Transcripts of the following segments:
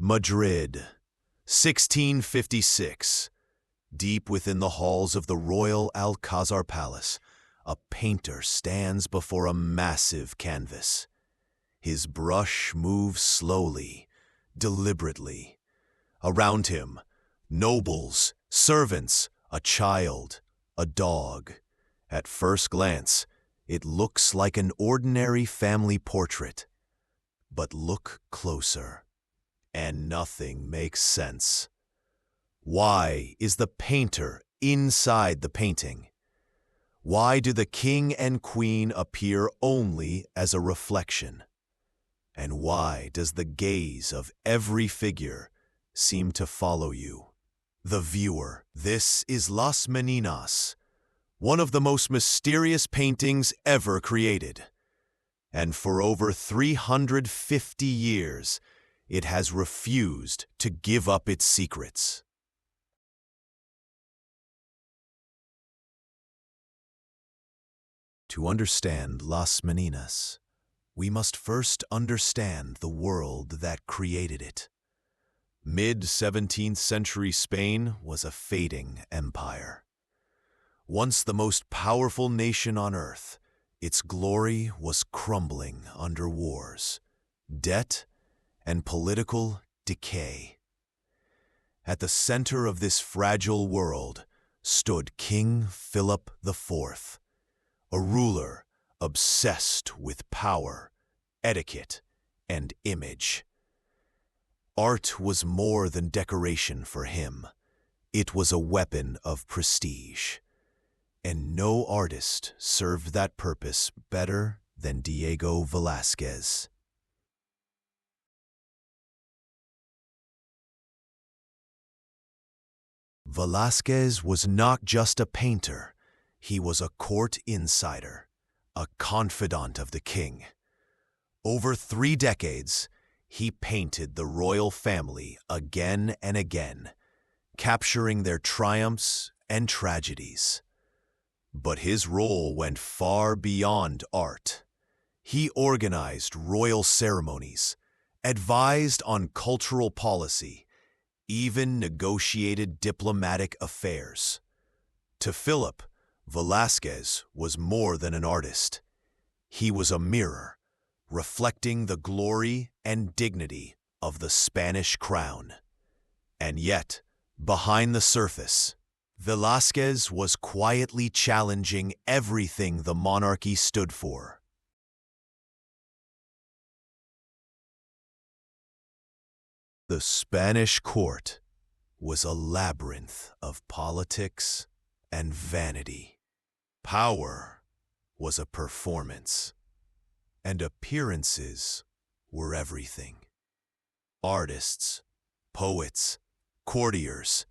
Madrid, 1656. Deep within the halls of the Royal Alcazar Palace, a painter stands before a massive canvas. His brush moves slowly, deliberately. Around him, nobles, servants, a child, a dog. At first glance, it looks like an ordinary family portrait. But look closer, and nothing makes sense. Why is the painter inside the painting? Why do the king and queen appear only as a reflection? And why does the gaze of every figure seem to follow you, the viewer? This is Las Meninas, one of the most mysterious paintings ever created. And for over 350 years, it has refused to give up its secrets. To understand Las Meninas, we must first understand the world that created it. Mid-17th century Spain was a fading empire. Once the most powerful nation on earth, its glory was crumbling under wars, debt, and political decay. At the center of this fragile world stood King Philip IV, a ruler obsessed with power, etiquette, and image. Art was more than decoration for him. It was a weapon of prestige. And no artist served that purpose better than Diego Velázquez. Velázquez was not just a painter. He was a court insider, a confidant of the king. Over 3 decades, he painted the royal family again and again, capturing their triumphs and tragedies. But his role went far beyond art. He organized royal ceremonies, advised on cultural policy, even negotiated diplomatic affairs. To Philip, Velázquez was more than an artist. He was a mirror, reflecting the glory and dignity of the Spanish crown. And yet, behind the surface, Velázquez was quietly challenging everything the monarchy stood for. The Spanish court was a labyrinth of politics and vanity. Power was a performance, and appearances were everything. Artists, poets, courtiers,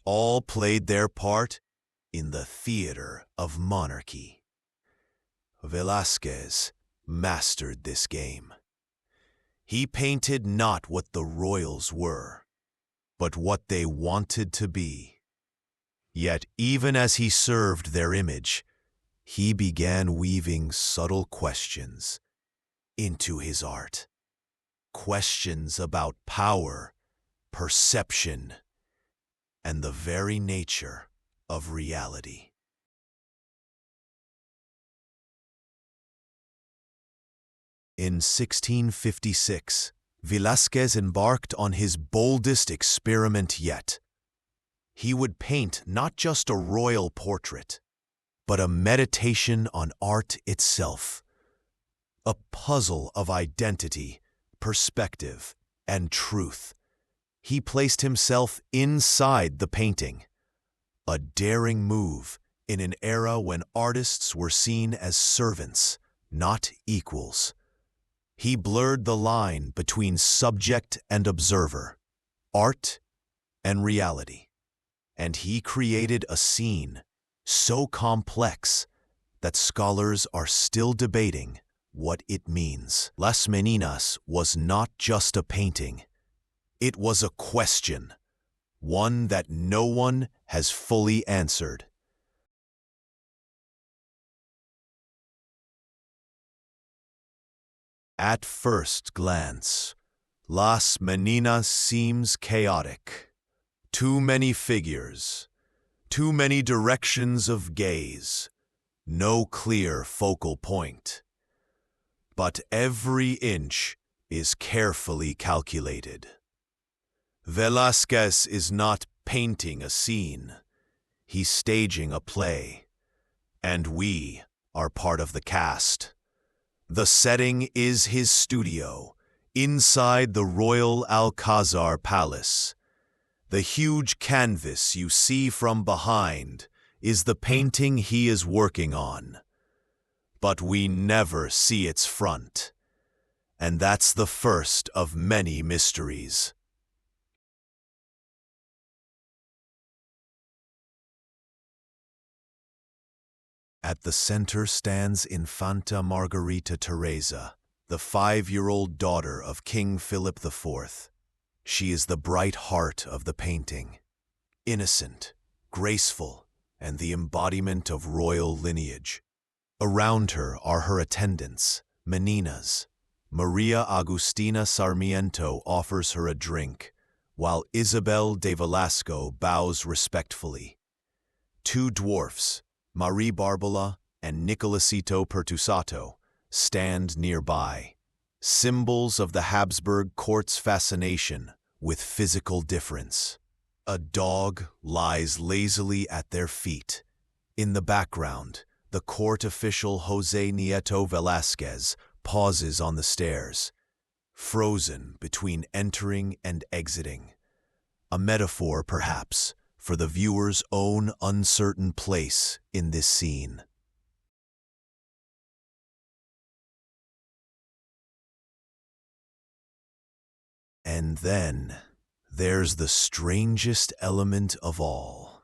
all played their part in the theater of monarchy. Velázquez mastered this game. He painted not what the royals were, but what they wanted to be. Yet even as he served their image, he began weaving subtle questions into his art. Questions about power, perception, and the very nature of reality. In 1656, Velázquez embarked on his boldest experiment yet. He would paint not just a royal portrait, but a meditation on art itself, a puzzle of identity, perspective, and truth. He placed himself inside the painting, a daring move in an era when artists were seen as servants, not equals. He blurred the line between subject and observer, art and reality. And he created a scene so complex that scholars are still debating what it means. Las Meninas was not just a painting. It was a question, one that no one has fully answered. At first glance, Las Meninas seems chaotic. Too many figures, too many directions of gaze, no clear focal point. But every inch is carefully calculated. Velázquez is not painting a scene. He's staging a play. And we are part of the cast. The setting is his studio, inside the Royal Alcazar Palace. The huge canvas you see from behind is the painting he is working on. But we never see its front. And that's the first of many mysteries. At the center stands Infanta Margarita Teresa, the 5-year-old daughter of King Philip IV. She is the bright heart of the painting, innocent, graceful, and the embodiment of royal lineage. Around her are her attendants, Meninas. Maria Agustina Sarmiento offers her a drink, while Isabel de Velasco bows respectfully. 2 dwarfs, Marie Barbola and Nicolacito Pertusato, stand nearby, symbols of the Habsburg court's fascination with physical difference. A dog lies lazily at their feet. In the background, the court official José Nieto Velázquez pauses on the stairs, frozen between entering and exiting. A metaphor, perhaps, for the viewer's own uncertain place in this scene. And then there's the strangest element of all,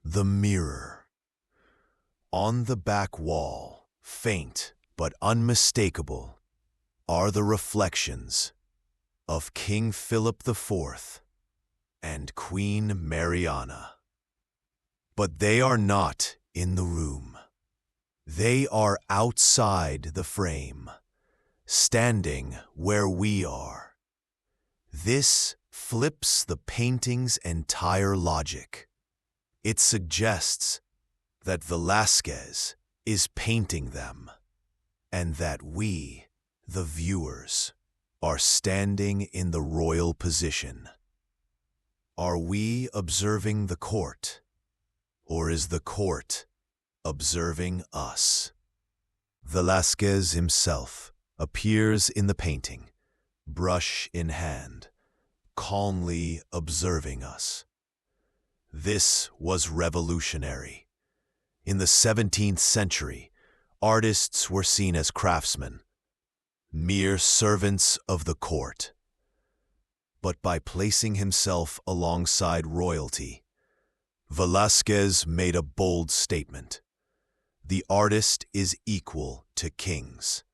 the mirror. On the back wall, faint but unmistakable, are the reflections of King Philip IV and Queen Mariana. But they are not in the room. They are outside the frame, standing where we are. This flips the painting's entire logic. It suggests that Velázquez is painting them, and that we, the viewers, are standing in the royal position. Are we observing the court, or is the court observing us? Velázquez himself appears in the painting, brush in hand, calmly observing us. This was revolutionary. In the 17th century, artists were seen as craftsmen, mere servants of the court. But by placing himself alongside royalty, Velázquez made a bold statement. The artist is equal to kings.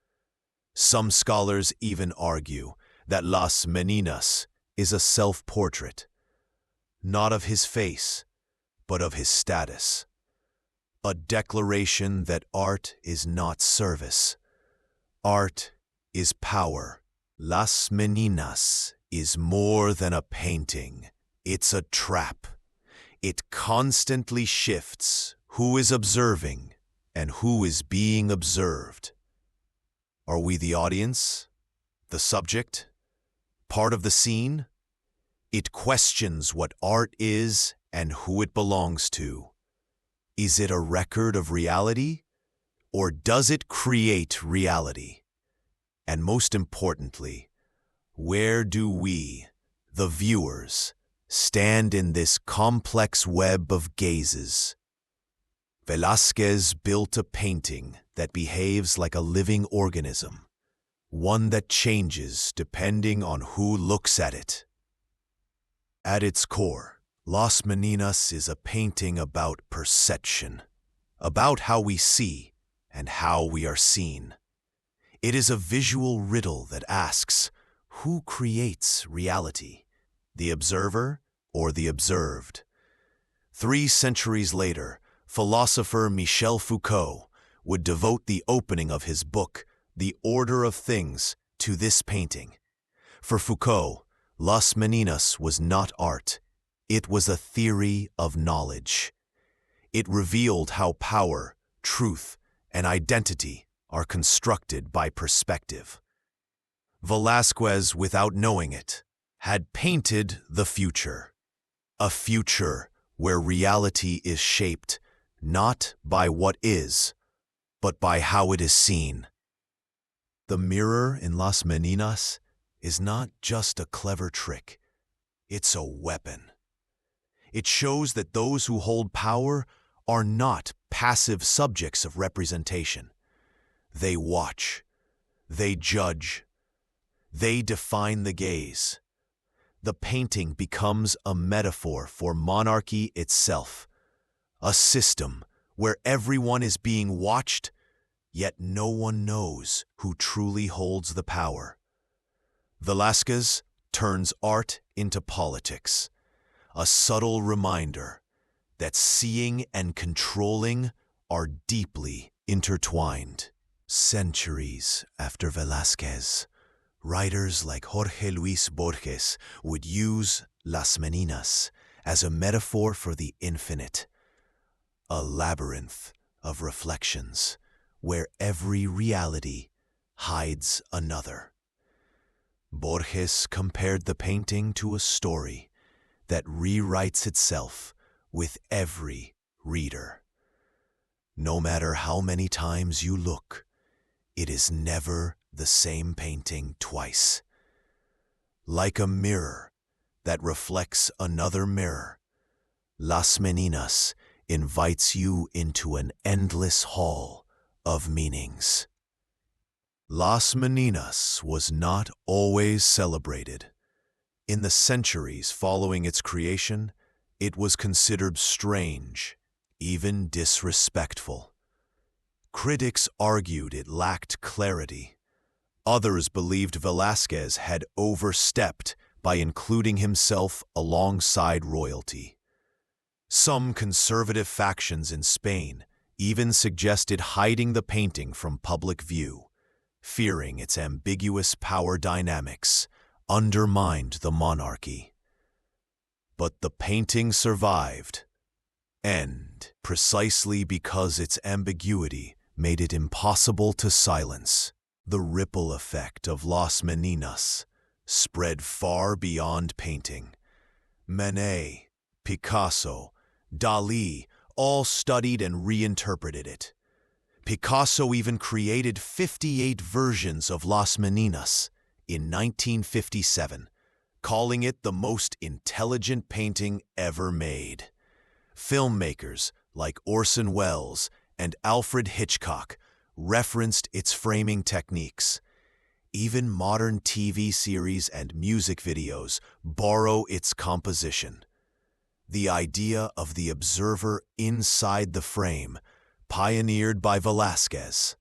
Some scholars even argue that Las Meninas is a self-portrait, not of his face, but of his status. A declaration that art is not service. Art is power. Las Meninas is more than a painting. It's a trap. It constantly shifts who is observing and who is being observed. Are we the audience? The subject? Part of the scene? It questions what art is and who it belongs to. Is it a record of reality, or does it create reality? And most importantly, where do we, the viewers, stand in this complex web of gazes? Velázquez built a painting that behaves like a living organism, one that changes depending on who looks at it. At its core, Las Meninas is a painting about perception, about how we see and how we are seen. It is a visual riddle that asks, who creates reality, the observer or the observed? 3 centuries later, philosopher Michel Foucault would devote the opening of his book, The Order of Things, to this painting. For Foucault, Las Meninas was not art. It was a theory of knowledge. It revealed how power, truth, and identity are constructed by perspective. Velázquez, without knowing it, had painted the future. A future where reality is shaped not by what is, but by how it is seen. The mirror in Las Meninas is not just a clever trick. It's a weapon. It shows that those who hold power are not passive subjects of representation. They watch. They judge. They define the gaze. The painting becomes a metaphor for monarchy itself, a system where everyone is being watched, yet no one knows who truly holds the power. Velázquez turns art into politics, a subtle reminder that seeing and controlling are deeply intertwined. Centuries after Velázquez, writers like Jorge Luis Borges would use Las Meninas as a metaphor for the infinite, a labyrinth of reflections where every reality hides another. Borges compared the painting to a story that rewrites itself with every reader. No matter how many times you look, it is never the same painting twice. Like a mirror that reflects another mirror, Las Meninas invites you into an endless hall of meanings. Las Meninas was not always celebrated. In the centuries following its creation, it was considered strange, even disrespectful. Critics argued it lacked clarity. Others believed Velázquez had overstepped by including himself alongside royalty. Some conservative factions in Spain even suggested hiding the painting from public view, fearing its ambiguous power dynamics undermined the monarchy. But the painting survived, and precisely because its ambiguity made it impossible to silence, the ripple effect of Las Meninas spread far beyond painting. Manet, Picasso, Dalí all studied and reinterpreted it. Picasso even created 58 versions of Las Meninas in 1957, calling it the most intelligent painting ever made. Filmmakers like Orson Welles and Alfred Hitchcock referenced its framing techniques. Even modern TV series and music videos borrow its composition. The idea of the observer inside the frame, pioneered by Velázquez,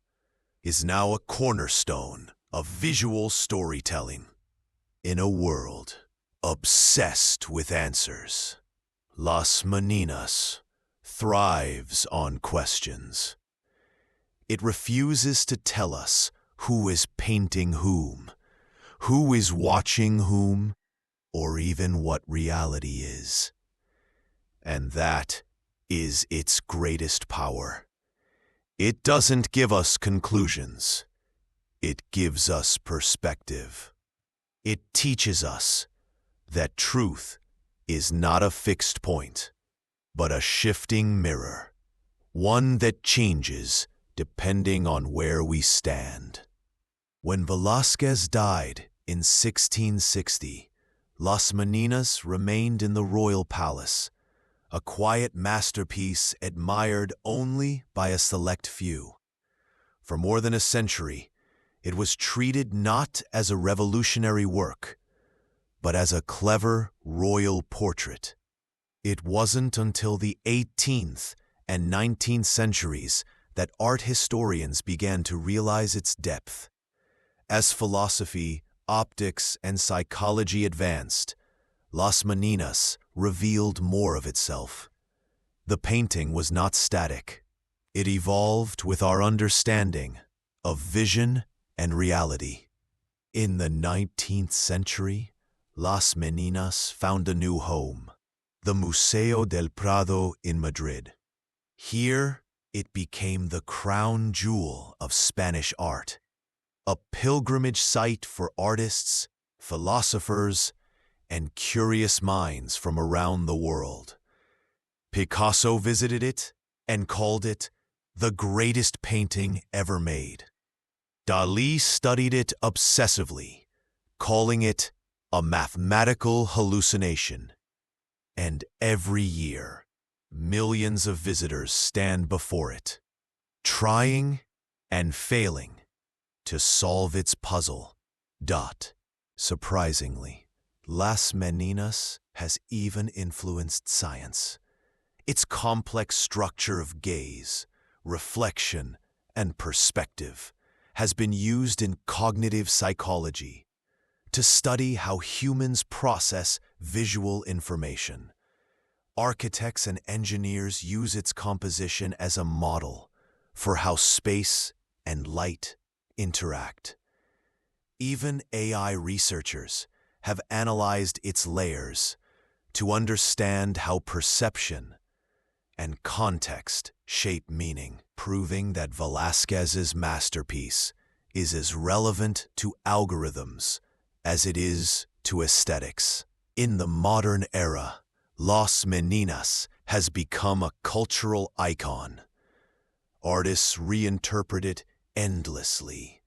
is now a cornerstone of visual storytelling. In a world obsessed with answers, Las Meninas thrives on questions. It refuses to tell us who is painting whom, who is watching whom, or even what reality is. And that is its greatest power. It doesn't give us conclusions. It gives us perspective. It teaches us that truth is not a fixed point, but a shifting mirror, one that changes depending on where we stand. When Velázquez died in 1660, Las Meninas remained in the royal palace, a quiet masterpiece admired only by a select few. For more than a century, it was treated not as a revolutionary work, but as a clever royal portrait. It wasn't until the 18th and 19th centuries that art historians began to realize its depth. As philosophy, optics, and psychology advanced, Las Meninas revealed more of itself. The painting was not static. It evolved with our understanding of vision and reality. In the 19th century, Las Meninas found a new home, the Museo del Prado in Madrid. Here, it became the crown jewel of Spanish art, a pilgrimage site for artists, philosophers, and curious minds from around the world. Picasso visited it and called it the greatest painting ever made. Dalí studied it obsessively, calling it a mathematical hallucination. And every year, millions of visitors stand before it, trying and failing to solve its puzzle. Surprisingly, Las Meninas has even influenced science. Its complex structure of gaze, reflection, and perspective has been used in cognitive psychology to study how humans process visual information. Architects and engineers use its composition as a model for how space and light interact. Even AI researchers have analyzed its layers to understand how perception and context shape meaning, proving that Velázquez's masterpiece is as relevant to algorithms as it is to aesthetics. In the modern era, Las Meninas has become a cultural icon. Artists reinterpret it endlessly,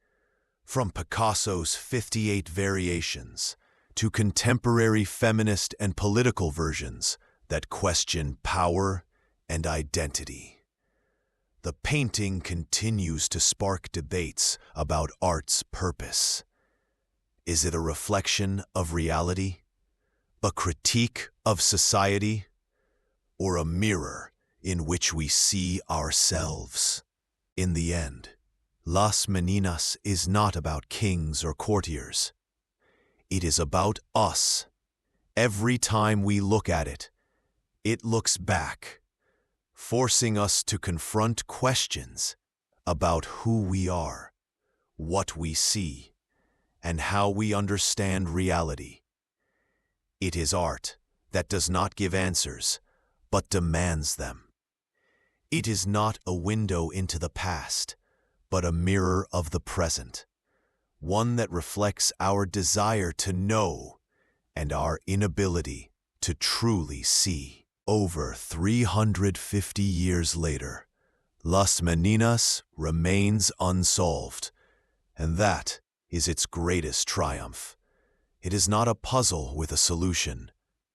from Picasso's 58 variations to contemporary feminist and political versions that question power and identity. The painting continues to spark debates about art's purpose. Is it a reflection of reality, a critique of society, or a mirror in which we see ourselves? In the end, Las Meninas is not about kings or courtiers. It is about us. Every time we look at it, it looks back, forcing us to confront questions about who we are, what we see, and how we understand reality. It is art that does not give answers, but demands them. It is not a window into the past, but a mirror of the present, one that reflects our desire to know and our inability to truly see. Over 350 years later, Las Meninas remains unsolved, and that is its greatest triumph. It is not a puzzle with a solution,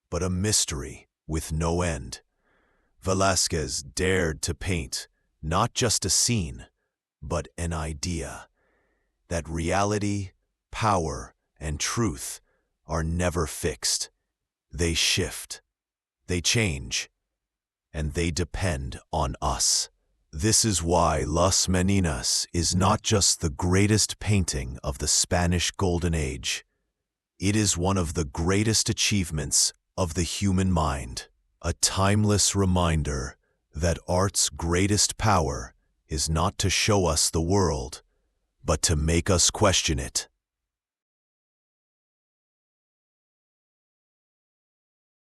but a mystery with no end. Velázquez dared to paint not just a scene, but an idea, that reality, power, and truth are never fixed. They shift, they change, and they depend on us. This is why Las Meninas is not just the greatest painting of the Spanish Golden Age. It is one of the greatest achievements of the human mind, a timeless reminder that art's greatest power is not to show us the world, but to make us question it.